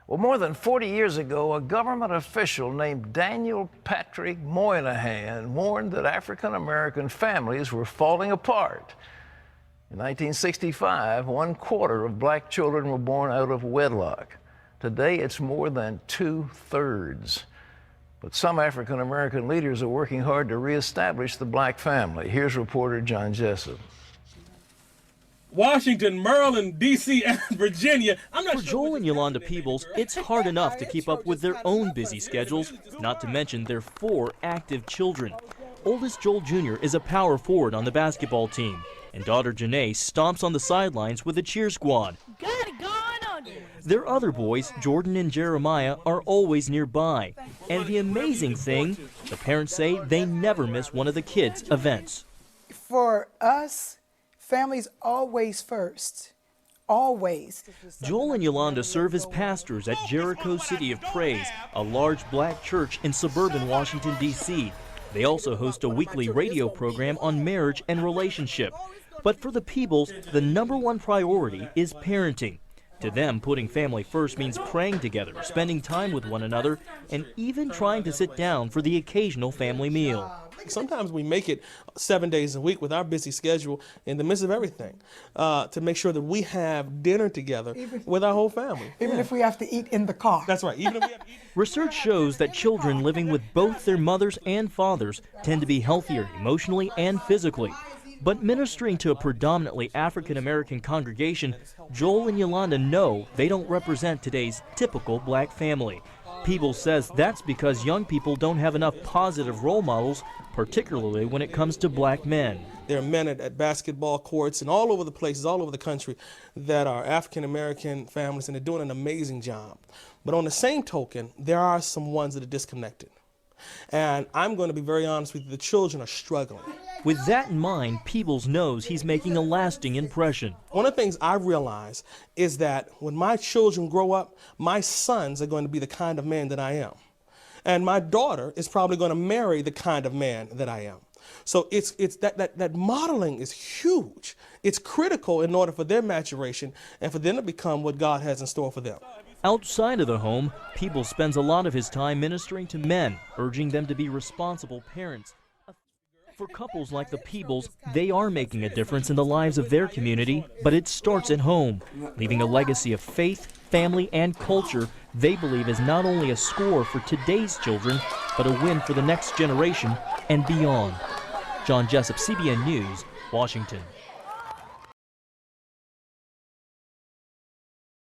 Well, more than 40 years ago, a government official named Daniel Patrick Moynihan warned that African American families were falling apart. In 1965, 1/4 of black children were born out of wedlock. Today, it's more than 2/3. But some African American leaders are working hard to reestablish the black family. Here's reporter John Jessup. Washington, Maryland, D.C., and Virginia. For Joel and Ylawnda Peebles, it's hard enough to keep up with their own busy schedules, not to mention their 4 active children. Oldest Joel Jr. is a power forward on the basketball team, and daughter Janae stomps on the sidelines with the cheer squad. Got it going on you. Their other boys, Jordan and Jeremiah, are always nearby. And the amazing thing, the parents say they never miss one of the kids' events. For us, family's always first. Always. Joel and Ylawnda serve as pastors at Jericho City of Praise, a large black church in suburban Washington, D.C. They also host a weekly radio program on marriage and relationship. But for the Peebles, the #1 priority is parenting. To them, putting family first means praying together, spending time with one another, and even trying to sit down for the occasional family meal. Sometimes we make it 7 days a week with our busy schedule in the midst of everything to make sure that we have dinner together with our whole family. Even if we have to eat in the car. That's right. Even if we have to eat. Research shows that children living with both their mothers and fathers tend to be healthier emotionally and physically. But ministering to a predominantly African-American congregation, Joel and Ylawnda know they don't represent today's typical black family. Peebles says that's because young people don't have enough positive role models, particularly when it comes to black men. There are men at basketball courts and all over the places, all over the country, that are African-American families, and they're doing an amazing job. But on the same token, there are some ones that are disconnected. And I'm going to be very honest with you, the children are struggling. With that in mind, Peebles knows he's making a lasting impression. One of the things I realize is that when my children grow up, my sons are going to be the kind of man that I am. And my daughter is probably going to marry the kind of man that I am. So it's that modeling is huge. It's critical in order for their maturation and for them to become what God has in store for them. Outside of the home, Peebles spends a lot of his time ministering to men, urging them to be responsible parents. For couples like the Peebles, they are making a difference in the lives of their community, but it starts at home, leaving a legacy of faith, family, and culture they believe is not only a score for today's children, but a win for the next generation and beyond. John Jessup, CBN News, Washington.